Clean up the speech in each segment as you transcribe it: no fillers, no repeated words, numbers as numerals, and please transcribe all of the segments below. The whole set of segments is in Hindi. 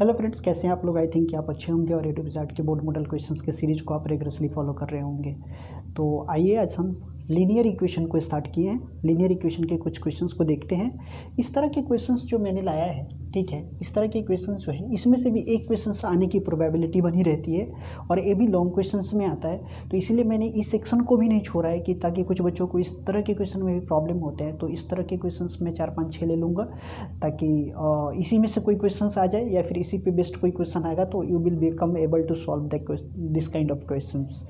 हेलो फ्रेंड्स, कैसे हैं आप लोग। आई थिंक कि आप अच्छे होंगे और A2Z के बोर्ड मॉडल क्वेश्चंस के सीरीज को आप रेगुलरली फॉलो कर रहे होंगे। तो आइए आज हम लीनियर इक्वेशन को स्टार्ट किए हैं। लीनियर इक्वेशन के कुछ क्वेश्चंस को देखते हैं। इस तरह के क्वेश्चंस जो मैंने लाया है, ठीक है, इस तरह के क्वेश्चंस जो है इसमें से भी एक क्वेश्चंस आने की प्रोबेबिलिटी बनी रहती है और ये भी लॉन्ग क्वेश्चंस में आता है। तो इसीलिए मैंने इस सेक्शन को भी नहीं छोड़ा है कि ताकि कुछ बच्चों को इस तरह के क्वेश्चन में भी प्रॉब्लम होते हैं। तो इस तरह के क्वेश्चंस मैं 4-5-6 ले लूँगा ताकि इसी में से कोई क्वेश्चंस आ जाए या फिर इसी पे बेस्ड कोई क्वेश्चन आएगा तो you will become able to solve this kind of questions.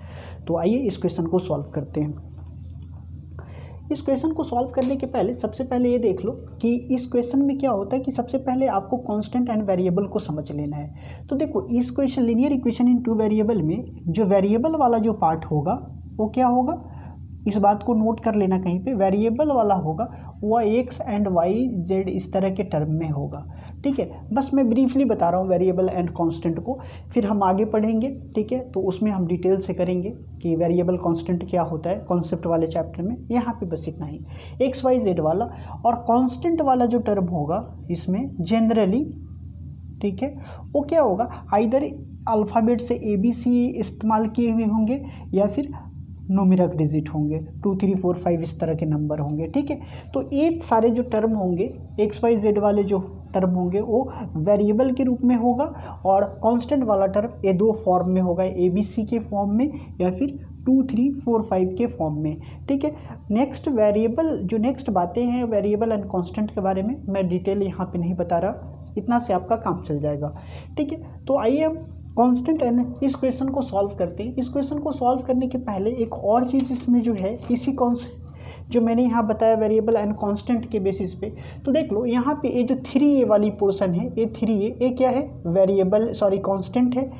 तो आइए इस क्वेश्चन को सॉल्व करते हैं। इस क्वेश्चन को सॉल्व करने के पहले सबसे पहले ये देख लो कि इस क्वेश्चन में क्या होता है कि सबसे पहले आपको कांस्टेंट एंड वेरिएबल को समझ लेना है। तो देखो, इस question linear equation in two variable में जो वेरिएबल वाला जो पार्ट होगा वो क्या होगा, इस बात को नोट कर लेना कहीं पे। वेरिएबल वाला होगा वह एक्स एंड वाई जेड इस तरह के टर्म में होगा, ठीक है। बस मैं ब्रीफली बता रहा हूँ वेरिएबल एंड कांस्टेंट को, फिर हम आगे पढ़ेंगे, ठीक है। तो उसमें हम डिटेल से करेंगे कि वेरिएबल कांस्टेंट क्या होता है कॉन्सेप्ट वाले चैप्टर में। यहाँ पे बस इतना ही, एक्स वाई जेड वाला और कांस्टेंट वाला जो टर्म होगा इसमें जनरली, ठीक है, वो क्या होगा, आइदर अल्फ़ाबेट से ABC इस्तेमाल किए हुए होंगे या फिर न्यूमेरिक डिजिट होंगे, 2 3 4 5 इस तरह के नंबर होंगे, ठीक है। तो ये सारे जो टर्म होंगे एक्स वाई जेड वाले जो टर्म होंगे वो वेरिएबल के रूप में होगा और कांस्टेंट वाला टर्म ये दो फॉर्म में होगा, ABC के फॉर्म में या फिर 2 3 4 5 के फॉर्म में, ठीक है। नेक्स्ट वेरिएबल जो नेक्स्ट बातें हैं वेरिएबल एंड कांस्टेंट के बारे में मैं डिटेल यहाँ पे नहीं बता रहा, इतना से आपका काम चल जाएगा, ठीक है। तो आइए हम कांस्टेंट एंड इस क्वेश्चन को सॉल्व करते हैं। इस क्वेश्चन को सॉल्व करने के पहले एक और चीज़ इसमें जो है इसी जो मैंने यहाँ बताया वेरिएबल एंड कांस्टेंट के बेसिस पे, तो देख लो यहाँ पे ये जो 3a वाली पोर्शन है, ये 3a ये क्या है, वेरिएबल कांस्टेंट है।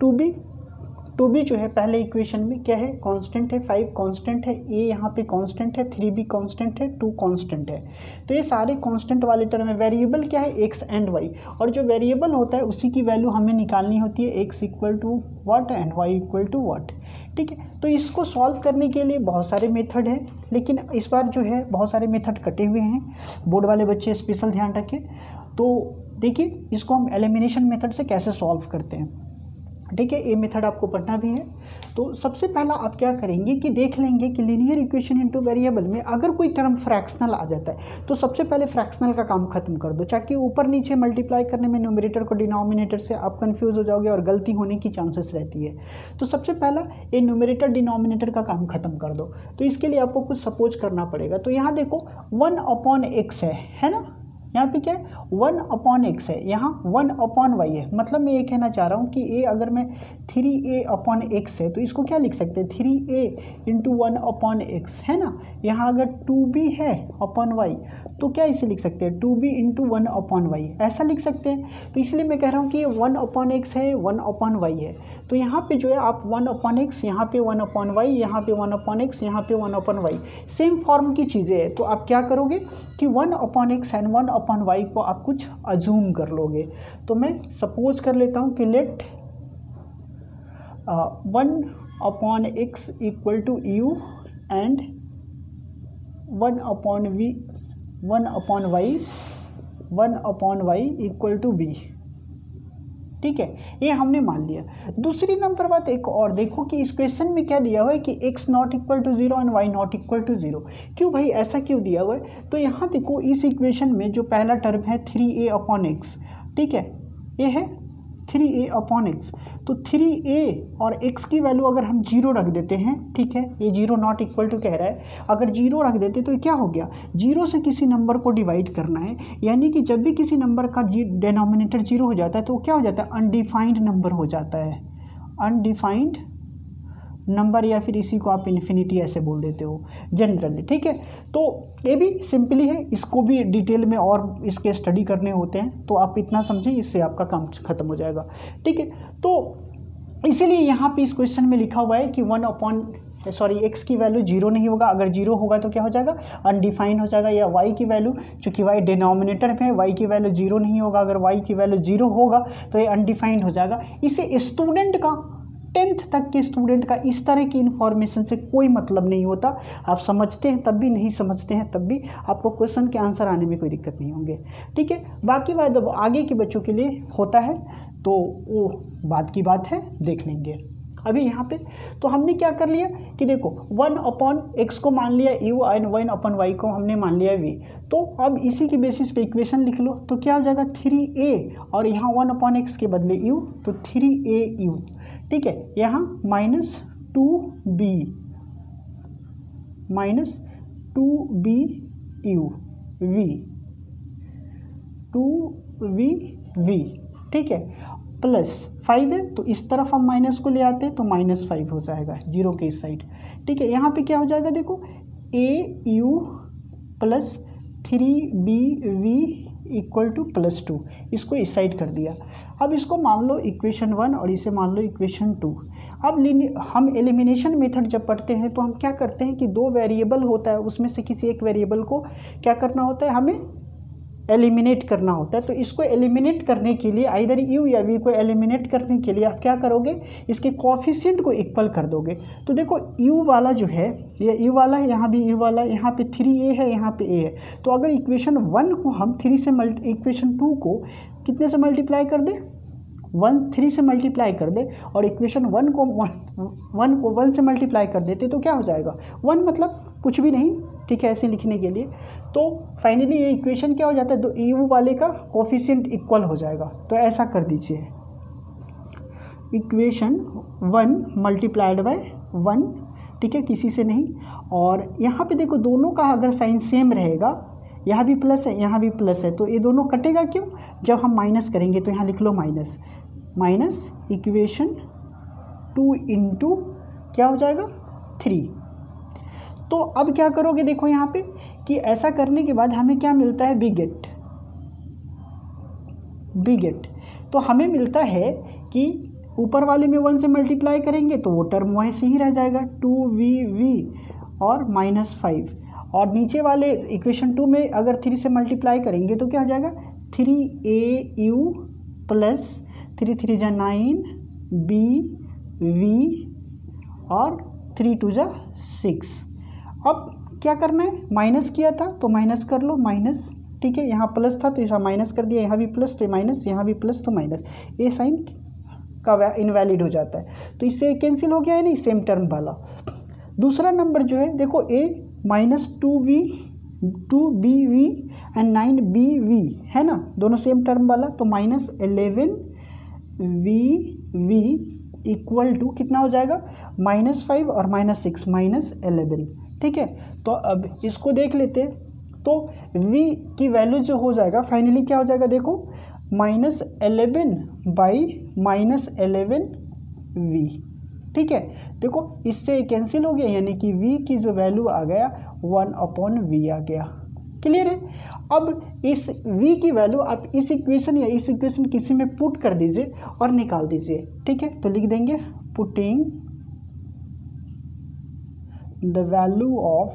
2b जो है पहले इक्वेशन में क्या है, कांस्टेंट है, 5 कांस्टेंट है, a यहाँ पे कांस्टेंट है, 3b कांस्टेंट है, 2 कांस्टेंट है। तो ये सारे कांस्टेंट वाले टर्म है। वेरिएबल क्या है, x एंड y, और जो वेरिएबल होता है उसी की वैल्यू हमें निकालनी होती है, x equal to what and y equal to what, ठीक है। तो इसको सॉल्व करने के लिए बहुत सारे मेथड हैं, लेकिन इस बार जो है बहुत सारे मेथड कटे हुए हैं, बोर्ड वाले बच्चे स्पेशल ध्यान रखें। तो देखिए इसको हम एलिमिनेशन मेथड से कैसे सॉल्व करते हैं, ठीक है। ये मेथड आपको पढ़ना भी है। तो सबसे पहला आप क्या करेंगे कि देख लेंगे कि लीनियर इक्वेशन इनटू वेरिएबल में अगर कोई टर्म फ्रैक्शनल आ जाता है तो सबसे पहले फ्रैक्शनल का काम खत्म कर दो, ताकि ऊपर नीचे मल्टीप्लाई करने में न्यूमरेटर को डिनोमिनेटर से आप कंफ्यूज हो जाओगे और गलती होने की चांसेस रहती है। तो सबसे पहला ये न्यूमरेटर डिनोमिनेटर का काम खत्म कर दो। तो इसके लिए आपको कुछ सपोज करना पड़ेगा। तो यहाँ देखो 1/x है ना, यहाँ पे क्या है 1/x है, यहाँ 1/y है। मतलब मैं ये कहना चाह रहा हूँ कि a अगर मैं 3a/x है तो इसको क्या लिख सकते हैं, 3a इंटू 1/x है ना। यहाँ अगर 2b है अपॉन y तो क्या इसे लिख सकते हैं, 2b इंटू 1/y ऐसा लिख सकते हैं। तो इसलिए मैं कह रहा हूँ कि ये 1/x है, 1/y है। तो यहाँ पे जो है आप 1/x, यहाँ पे 1/y, यहाँ पे 1/x, यहाँ पे 1/y सेम फॉर्म की चीज़ें हैं। तो आप क्या करोगे कि 1/x एंड 1/y को आप कुछ अज्यूम कर लोगे। तो मैं सपोज कर लेता हूँ कि let 1/x equal to u and 1/y equal to b, ठीक है। ये हमने मान लिया। दूसरी नंबर बात एक और देखो कि इस क्वेश्चन में क्या दिया हुआ है कि x not equal to 0 and y not equal to 0। क्यों भाई ऐसा क्यों दिया हुआ है, तो यहाँ देखो इस इक्वेशन में जो पहला टर्म है 3a/x, ठीक है, ये है 3a/x। तो 3a और x की वैल्यू अगर हम 0 रख देते हैं, ठीक है, ये 0 नॉट इक्वल टू कह रहा है, अगर 0 रख देते तो क्या हो गया, 0 से किसी नंबर को डिवाइड करना है, यानी कि जब भी किसी नंबर का डिनोमिनेटर 0 हो जाता है तो क्या हो जाता है, अनडिफाइंड नंबर हो जाता है, अनडिफाइंड नंबर, या फिर इसी को आप इन्फिनिटी ऐसे बोल देते हो जनरली, ठीक है। तो ये भी सिंपली है, इसको भी डिटेल में और इसके स्टडी करने होते हैं, तो आप इतना समझिए, इससे आपका काम खत्म हो जाएगा, ठीक है। तो इसीलिए यहाँ पे इस क्वेश्चन में लिखा हुआ है कि x की वैल्यू 0 नहीं होगा, अगर 0 होगा तो क्या हो जाएगा, अनडिफाइंड हो जाएगा, या y की वैल्यू, चूंकि y डिनोमिनेटर में है, y की वैल्यू 0 नहीं होगा, अगर y की वैल्यू 0 होगा तो ये अनडिफाइंड हो जाएगा। इसे स्टूडेंट का 10th तक के स्टूडेंट का इस तरह की इन्फॉर्मेशन से कोई मतलब नहीं होता। आप समझते हैं तब भी, नहीं समझते हैं तब भी, आपको क्वेश्चन के आंसर आने में कोई दिक्कत नहीं होंगे, ठीक है। बाकी बात अब आगे के बच्चों के लिए होता है तो वो बाद की बात है, देख लेंगे। अभी यहाँ पे तो हमने क्या कर लिया कि देखो 1/x को मान लिया u एंड 1/y को हमने मान लिया v। तो अब इसी के बेसिस पे इक्वेशन लिख लो, तो क्या हो जाएगा 3a, और यहाँ 1/x के बदले u, तो 3au, ठीक है। यहाँ -2b u v 2v, ठीक है, प्लस 5 है तो इस तरफ हम माइनस को ले आते हैं तो -5 हो जाएगा जीरो के इस साइड, ठीक है। यहाँ पे क्या हो जाएगा देखो au plus 3bv equal to +2, इसको इस साइड कर दिया। अब इसको मान लो इक्वेशन 1 और इसे मान लो इक्वेशन 2। अब हम एलिमिनेशन मेथड जब पढ़ते हैं तो हम क्या करते हैं कि दो वेरिएबल होता है, उसमें से किसी एक वेरिएबल को क्या करना होता है, हमें एलिमिनेट करना होता है। तो इसको एलिमिनेट करने के लिए आइदर u या v को एलिमिनेट करने के लिए आप क्या करोगे, इसके कोएफिशिएंट को इक्वल कर दोगे। तो देखो u वाला जो है, ये u वाला है, यहाँ भी u वाला है, यहाँ पे 3a है, यहाँ पे a है। तो अगर इक्वेशन 1 को हम 3 से इक्वेशन 2 को कितने से मल्टीप्लाई कर दे, 3 से मल्टीप्लाई कर दे, और इक्वेशन 1 को 1 से मल्टीप्लाई कर देते तो क्या हो जाएगा, 1 मतलब कुछ भी नहीं, ठीक है, ऐसे लिखने के लिए। तो फाइनली ये इक्वेशन क्या हो जाता है, तो u वाले का कोफिशिएंट इक्वल हो जाएगा। तो ऐसा कर दीजिए, इक्वेशन 1 मल्टीप्लाइड बाय 1, ठीक है, किसी से नहीं। और यहाँ पे देखो दोनों का अगर साइन सेम रहेगा, यहाँ भी प्लस है, यहाँ भी प्लस है, तो ये दोनों कटेगा क्यों, जब हम माइनस करेंगे। तो यहाँ लिख लो माइनस इक्वेशन 2 इंटू क्या हो जाएगा 3। तो अब क्या करोगे देखो यहाँ पे कि ऐसा करने के बाद हमें क्या मिलता है, बिगेट। तो हमें मिलता है कि ऊपर वाले में 1 से मल्टीप्लाई करेंगे तो वो टर्म वैसे ही रह जाएगा 2v और -5, और नीचे वाले इक्वेशन 2 में अगर 3 से मल्टीप्लाई करेंगे तो क्या हो जाएगा 3au प्लस 3 3 जा 9bv और 3 2 जा 6। अब क्या करना है, माइनस किया था तो माइनस कर लो, माइनस, ठीक है। यहाँ प्लस था तो यहाँ माइनस कर दिया, यहाँ भी प्लस तो माइनस, यहाँ भी प्लस तो माइनस, ये साइन का इनवैलिड हो जाता है। तो इससे कैंसिल हो गया है नहीं, सेम टर्म वाला। दूसरा नंबर जो है देखो a -2bv एंड 9bv है ना, दोनों सेम टर्म वाला, तो -11vv इक्वल टू कितना हो जाएगा, -5 और -6 -11, ठीक है। तो अब इसको देख लेते हैं, तो v की वैल्यू जो हो जाएगा फाइनली क्या हो जाएगा देखो -11 बाई -11v, ठीक है। देखो इससे कैंसिल हो गया, यानी कि v की जो वैल्यू आ गया 1/v आ गया, क्लियर है। अब इस v की वैल्यू आप इस इक्वेशन या इस इक्वेशन किसी में पुट कर दीजिए और निकाल दीजिए, ठीक है। तो लिख देंगे putting the value of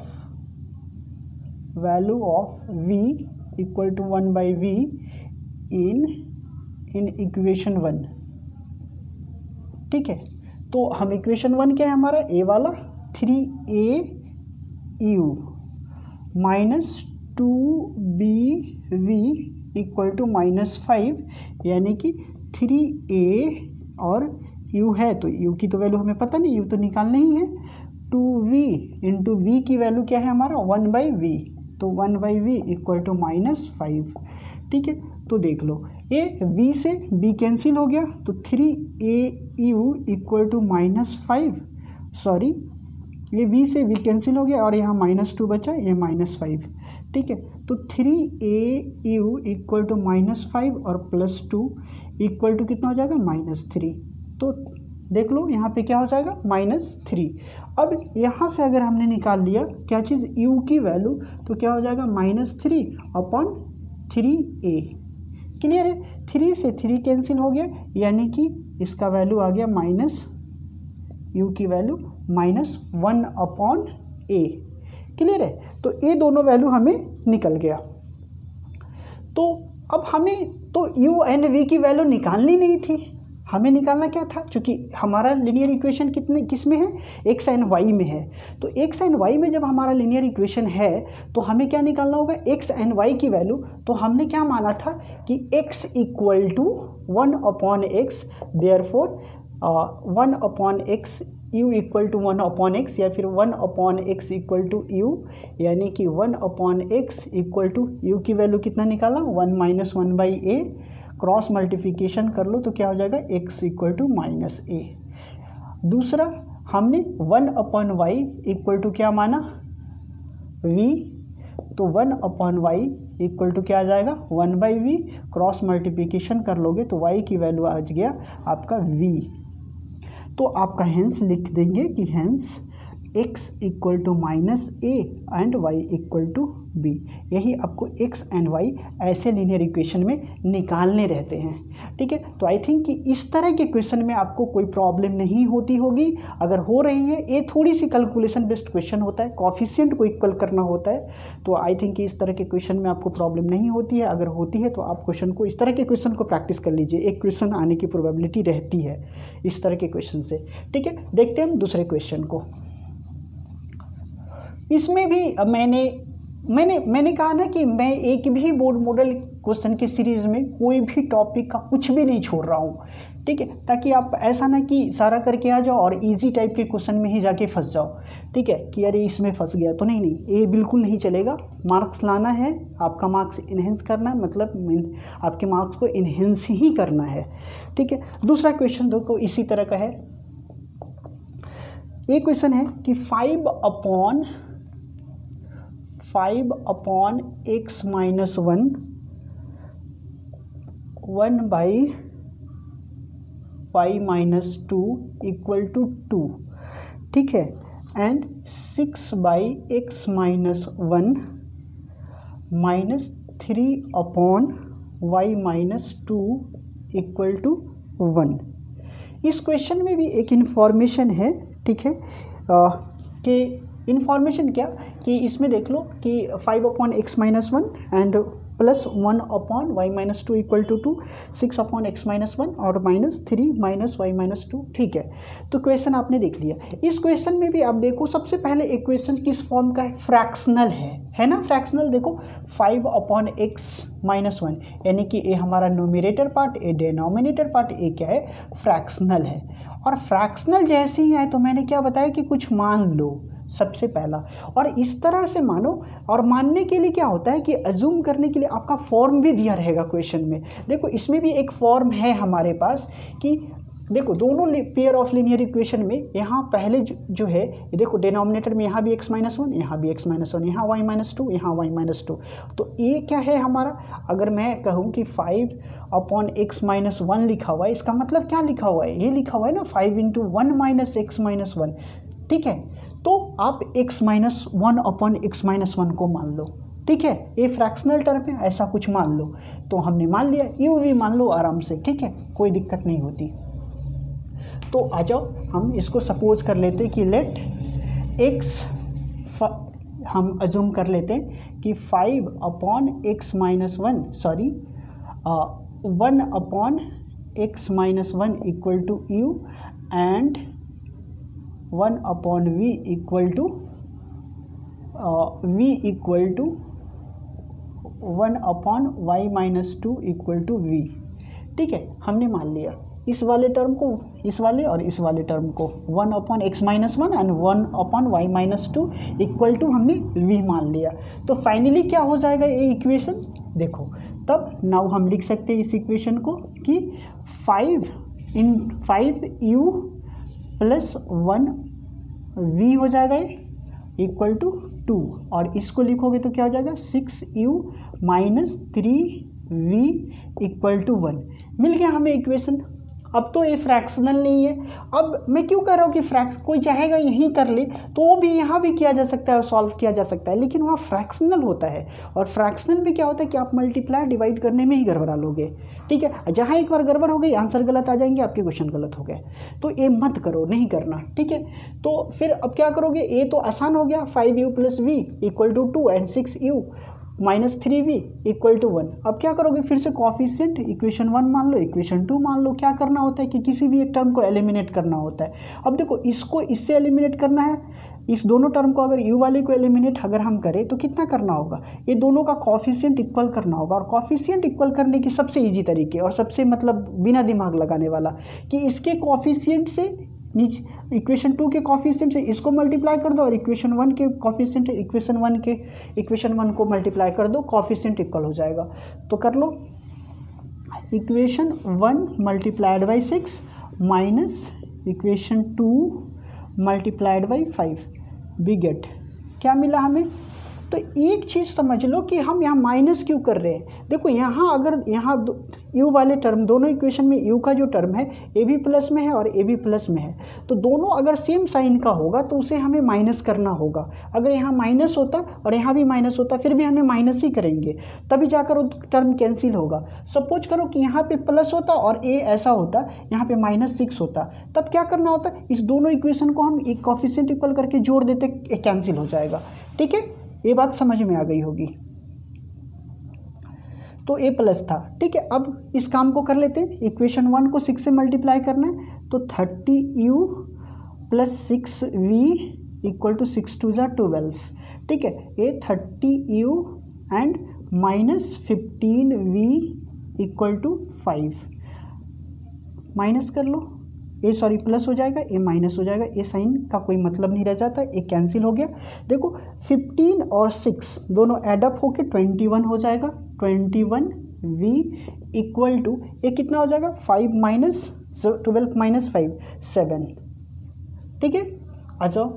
v equal to 1/v in equation 1, ठीक है। तो हम इक्वेशन 1 क्या है हमारा, a वाला 3au -2bv इक्वल टू -5, यानी कि 3a और u है, तो u की तो वैल्यू हमें पता नहीं, u तो निकालना ही है। 2v इंटू v की वैल्यू क्या है हमारा 1/v, तो 1/v इक्वल टू -5, ठीक है। तो देख लो ये v से b कैंसिल हो गया, तो 3au इक्वल टू -5, सॉरी ये v से v कैंसिल हो गया और यहाँ -2 बचा, ये -5, ठीक है। तो 3au इक्वल टू -5 और +2 इक्वल टू कितना हो जाएगा -3। तो देख लो यहाँ पे क्या हो जाएगा -3। अब यहाँ से अगर हमने निकाल लिया क्या चीज़, u की वैल्यू, तो क्या हो जाएगा -3/3a, क्लियर है। 3 से 3 कैंसिल हो गया, यानी कि इसका वैल्यू आ गया u की वैल्यू -1/a, क्लियर है। तो ये दोनों वैल्यू हमें निकल गया। तो अब हमें तो u एंड v की वैल्यू निकालनी नहीं थी, हमें निकालना क्या था, क्योंकि हमारा लीनियर इक्वेशन किस में है, एक्स एंड वाई में है। तो एक्स एंड वाई में जब हमारा लीनियर इक्वेशन है तो हमें क्या निकालना होगा, एक्स एंड वाई की वैल्यू। तो हमने क्या माना था कि x equal to 1/x, therefore 1/x u equal to 1/x, या फिर 1/x इक्वल टू u, यानी कि 1/x इक्वल टू u की वैल्यू कितना निकाला, 1 - 1/a, क्रॉस मल्टीप्लिकेशन कर लो तो क्या हो जाएगा, x इक्वल टू -a। दूसरा हमने 1/y इक्वल टू क्या माना, v, तो 1/y इक्वल टू क्या आ जाएगा, 1/v, क्रॉस मल्टीप्लिकेशन कर लोगे तो y की वैल्यू आ गया आपका v। तो आपका हेंस लिख देंगे कि hence x equal to -a and y equal to b। यही आपको x एंड y ऐसे लीनियर इक्वेशन में निकालने रहते हैं, ठीक है। तो आई थिंक कि इस तरह के क्वेश्चन में आपको कोई प्रॉब्लम नहीं होती होगी। अगर हो रही है, ये थोड़ी सी कैलकुलेशन बेस्ड क्वेश्चन होता है, कोएफिशिएंट को इक्वल करना होता है, तो आई थिंक कि इस तरह के क्वेश्चन में आपको प्रॉब्लम नहीं होती है। अगर होती है तो आप क्वेश्चन को, इस तरह के क्वेश्चन को प्रैक्टिस कर लीजिए, एक क्वेश्चन आने की प्रोबेबिलिटी रहती है इस तरह के क्वेश्चन से, ठीक है। देखते हैं हम दूसरे क्वेश्चन को। इसमें भी मैंने कहा ना कि मैं एक भी बोर्ड मॉडल क्वेश्चन की सीरीज़ में कोई भी टॉपिक का कुछ भी नहीं छोड़ रहा हूँ, ठीक है, ताकि आप ऐसा ना कि सारा करके आ जाओ और इजी टाइप के क्वेश्चन में ही जाके फंस जाओ, ठीक है, कि अरे इसमें फंस गया। तो नहीं, ये बिल्कुल नहीं चलेगा। मार्क्स लाना है, आपका मार्क्स इन्हेंस करना है, मतलब आपके मार्क्स को इन्हेंस ही करना है, ठीक है। दूसरा क्वेश्चन देखो इसी तरह का है। एक क्वेश्चन है कि 5/x - 1 1/y - 2 इक्वल टू 2, ठीक है, and 6/x - 1 -3/y - 2 equal to 1। इस क्वेश्चन में भी एक इन्फॉर्मेशन है, ठीक है, कि इन्फॉर्मेशन क्या कि इसमें देख लो कि 5/x - 1 and plus 1/y - 2 equal to 2, 6/x - 1 और -3 - y - 2, ठीक है। तो क्वेश्चन आपने देख लिया। इस क्वेश्चन में भी आप देखो, सबसे पहले इक्वेशन किस फॉर्म का है, फ्रैक्शनल है ना। फ्रैक्शनल देखो 5/x - 1, यानी कि ये हमारा न्यूमरेटर पार्ट, ये डिनोमिनेटर पार्ट, ये क्या है, फ्रैक्शनल है। और फ्रैक्शनल जैसे ही है तो मैंने क्या बताया कि कुछ मान लो सबसे पहला, और इस तरह से मानो। और मानने के लिए क्या होता है कि अज्यूम करने के लिए आपका फॉर्म भी दिया रहेगा क्वेश्चन में। देखो इसमें भी एक फॉर्म है हमारे पास कि देखो दोनों पेयर ऑफ लीनियर इक्वेशन में यहाँ पहले जो है, देखो डिनोमिनेटर में यहाँ भी x - 1, यहाँ भी x - 1, यहाँ y - 2, यहाँ y - 2। तो ये क्या है हमारा, अगर मैं कहूँ कि 5/x - 1 लिखा हुआ है, इसका मतलब क्या लिखा हुआ है, ये लिखा हुआ है ना 5 × 1 - x - 1, ठीक है। तो आप x - 1/x - 1 को मान लो, ठीक है, ये फ्रैक्शनल टर्म है, ऐसा कुछ मान लो। तो हमने मान लिया, यू भी मान लो आराम से, ठीक है, कोई दिक्कत नहीं होती। तो आ जाओ हम इसको सपोज कर लेते कि लेट x, हम अज्यूम कर लेते हैं कि 5/x - 1, sorry 1/x - 1 equal to u and 1/v equal to 1/y - 2 equal to v, ठीक है। हमने मान लिया इस वाले टर्म को, इस वाले और इस वाले टर्म को, 1/x - 1 and 1/y - 2 equal to हमने v मान लिया। तो फाइनली क्या हो जाएगा ये इक्वेशन, देखो तब नाउ हम लिख सकते हैं इस इक्वेशन को कि 5u प्लस 1v हो जाएगा इक्वल टू 2, और इसको लिखोगे तो क्या हो जाएगा 6u minus 3v equal to 1। मिल गया हमें इक्वेशन। अब तो ये फ्रैक्शनल नहीं है। अब मैं क्यों कह रहा हूँ कि कोई चाहेगा यहीं कर ले तो वो भी यहाँ भी किया जा सकता है और सॉल्व किया जा सकता है, लेकिन वहाँ फ्रैक्शनल होता है, और फ्रैक्शनल में क्या होता है कि आप मल्टीप्लाई डिवाइड करने में ही गड़बड़ा लोगे, ठीक है। जहाँ एक बार गड़बड़ हो गई आंसर गलत आ जाएंगे, आपके क्वेश्चन गलत हो गए, तो ये मत करो, नहीं करना, ठीक है। तो फिर अब क्या करोगे, ये तो आसान हो गया, 5u plus v equal to 2 and 6u -3v equal to 1। अब क्या करोगे, फिर से कोफिशिएंट इक्वेशन 1 मान लो, इक्वेशन 2 मान लो। क्या करना होता है कि किसी भी एक टर्म को एलिमिनेट करना होता है। अब देखो इसको इससे एलिमिनेट करना है, इस दोनों टर्म को अगर u वाले को एलिमिनेट अगर हम करें तो कितना करना होगा, ये दोनों का कोफिशिएंट इक्वल करना होगा। और कोफिशिएंट इक्वल करने की सबसे ईजी तरीके और सबसे मतलब बिना दिमाग लगाने वाला कि इसके कोफिशिएंट से नीचे इक्वेशन 2 के कोफिशिएंट से इसको मल्टीप्लाई कर दो और इक्वेशन 1 के कोफिशिएंट इक्वेशन 1 को मल्टीप्लाई कर दो, कोफिशिएंट इक्वल हो जाएगा। तो कर लो, equation 1 multiplied by 6 minus equation 2 multiplied by 5 we get, क्या मिला हमें। तो एक चीज़ समझ लो कि हम यहाँ माइनस क्यों कर रहे हैं। देखो यहाँ अगर यहाँ u वाले टर्म, दोनों इक्वेशन में u का जो टर्म है ए भी प्लस में है और ए भी प्लस में है, तो दोनों अगर सेम साइन का होगा तो उसे हमें माइनस करना होगा। अगर यहाँ माइनस होता और यहाँ भी माइनस होता फिर भी हमें माइनस ही करेंगे, तभी जाकर वो टर्म कैंसिल होगा। सपोज करो कि यहाँ पे प्लस होता और ए ऐसा होता, यहाँ पे -6 होता, तब क्या करना होता, इस दोनों इक्वेशन को हम एक कोफिशिएंट इक्वल करके जोड़ देते, कैंसिल हो जाएगा। ठीक है, ये बात समझ में आ गई होगी। तो ए प्लस था, ठीक है। अब इस काम को कर लेते हैं, इक्वेशन 1 को 6 से मल्टीप्लाई करना है, तो 30u plus 6v equal to 6 2 ज़ा 12। ठीक है, ये 30u and minus 15v equal to 5, minus कर लो, ए सॉरी प्लस हो जाएगा, ए माइनस हो जाएगा, ए साइन का कोई मतलब नहीं रह जाता, ए कैंसिल हो गया। देखो 15 और 6 दोनों एडअप होके 21 हो जाएगा, 21v इक्वल टू ए कितना हो जाएगा, 5 माइनस 12 माइनस 5 7। ठीक है, आ जाओ।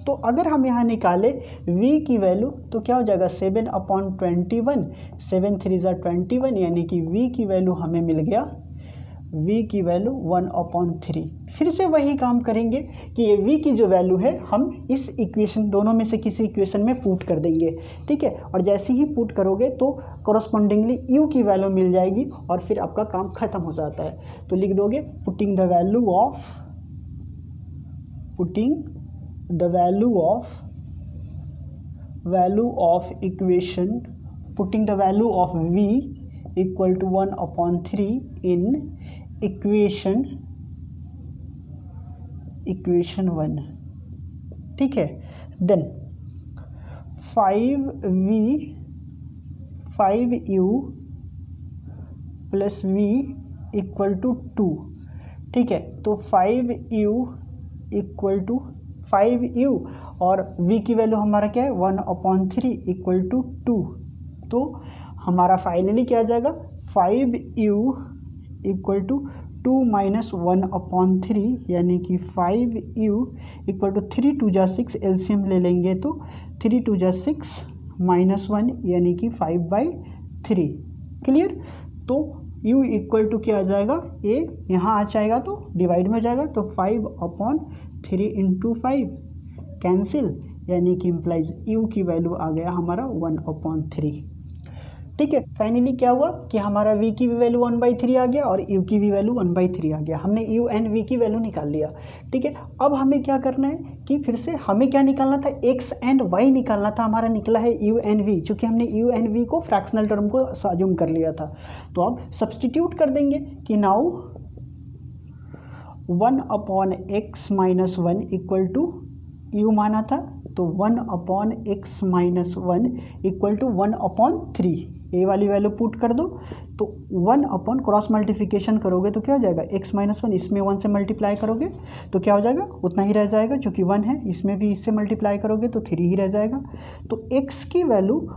तो अगर हम यहाँ निकाले v की वैल्यू तो क्या हो जाएगा, 7/21, 7 3 ज़ा 21, यानी कि v की वैल्यू हमें मिल गया, v की वैल्यू 1/3। फिर से वही काम करेंगे कि ये v की जो वैल्यू है हम इस इक्वेशन दोनों में से किसी इक्वेशन में पुट कर देंगे। ठीक है, और जैसे ही पुट करोगे तो कॉरस्पॉन्डिंगली u की वैल्यू मिल जाएगी और फिर आपका काम खत्म हो जाता है। तो लिख दोगे putting the value of equation, putting the value of v equal to 1/3 in equation 1। ठीक है, then 5u plus v equal to 2। ठीक है, तो 5u इक्वल टू 5u और v की वैल्यू हमारा क्या है, 1/3 इक्वल टू 2। तो हमारा फाइनली क्या आ जाएगा, 5u इक्वल टू 2 माइनस 1/3, यानी कि 5u इक्वल टू 3 2 जा 6, एलसीएम ले लेंगे तो 3 2 जा 6 माइनस 1 यानी कि 5/3। क्लियर। तो u इक्वल टू क्या आ जाएगा, a यहाँ आ जाएगा तो डिवाइड में हो जाएगा, तो 5/3 इंटू 5 कैंसिल, यानी कि इम्प्लाइज u की वैल्यू आ गया हमारा 1/3। ठीक है, फाइनली क्या हुआ कि हमारा v की भी वैल्यू 1/3 आ गया और u की भी वैल्यू 1/3 आ गया। हमने u एंड v की वैल्यू निकाल लिया। ठीक है, अब हमें क्या करना है कि फिर से हमें क्या निकालना था, x एंड y निकालना था। हमारा निकला है u एंड v, चूँकि हमने u एंड v को फ्रैक्शनल टर्म को अज्यूम कर लिया था। तो अब सब्सटीट्यूट कर देंगे कि now 1/x minus 1 equal to u माना था, तो 1/x माइनस 1 इक्वल टू 1/3। ए वाली वैल्यू पुट कर दो, तो 1 क्रॉस मल्टीप्लिकेशन करोगे तो क्या हो जाएगा, x माइनस 1, इसमें 1 से मल्टीप्लाई करोगे तो क्या हो जाएगा, उतना ही रह जाएगा, चूँकि 1 है, इसमें भी इससे मल्टीप्लाई करोगे तो 3 ही रह जाएगा। तो x की वैल्यू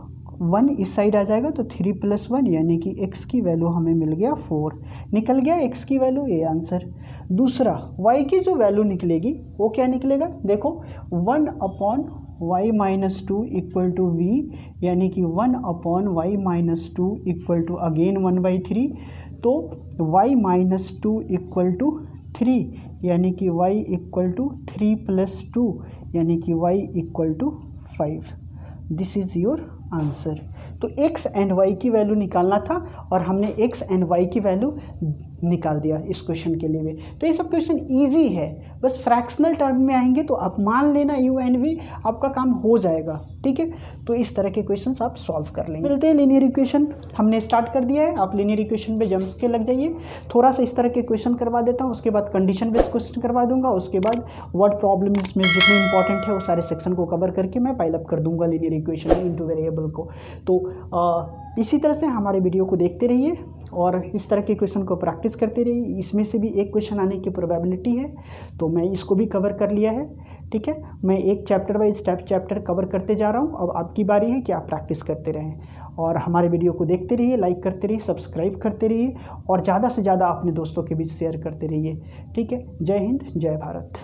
1 इस साइड आ जाएगा, तो 3 + 1 यानी कि x की वैल्यू हमें मिल गया 4, निकल गया x की वैल्यू, ये आंसर। दूसरा y की जो वैल्यू निकलेगी वो क्या निकलेगा, देखो 1/y minus 2 equal to v, यानी कि 1/y minus 2 equal to again 1/3, तो y माइनस 2 इक्वल टू 3, यानी कि y इक्वल टू 3 + 2, यानी कि y equal to 5। This is your answer. तो x एंड y की वैल्यू निकालना था और हमने x एंड y की वैल्यू निकाल दिया इस क्वेश्चन के लिए भी। तो ये सब क्वेश्चन इजी है, बस फ्रैक्शनल टर्म में आएंगे तो आप मान लेना u एंड v, आपका काम हो जाएगा, ठीक है। तो इस तरह के क्वेश्चंस आप सॉल्व कर लेंगे। मिलते हैं लीनियर इक्वेशन, हमने स्टार्ट कर दिया है, आप लीनियर इक्वेशन पे जंप के लग जाइए। थोड़ा सा इस तरह के क्वेश्चन करवा देता हूँ, उसके बाद कंडीशन बेस्ड क्वेश्चन करवा दूंगा, उसके बाद वर्ड प्रॉब्लम्स में जितने इंपॉर्टेंट है वो सारे सेक्शन को कवर करके मैं पाइल अप कर दूंगा लीनियर इक्वेशन इनटू वेरिएबल को। तो इसी तरह से हमारे वीडियो को देखते रहिए और इस तरह के क्वेश्चन को प्रैक्टिस करते रहिए। इसमें से भी एक क्वेश्चन आने की प्रोबेबिलिटी है, तो मैं इसको भी कवर कर लिया है, ठीक है। मैं एक चैप्टर बाई चैप्टर कवर करते जा रहा हूँ। अब आपकी बारी है कि आप प्रैक्टिस करते रहें और हमारे वीडियो को देखते रहिए, लाइक करते रहिए, सब्सक्राइब करते रहिए और ज़्यादा से ज़्यादा अपने दोस्तों के बीच शेयर करते रहिए, ठीक है। जय हिंद, जय भारत।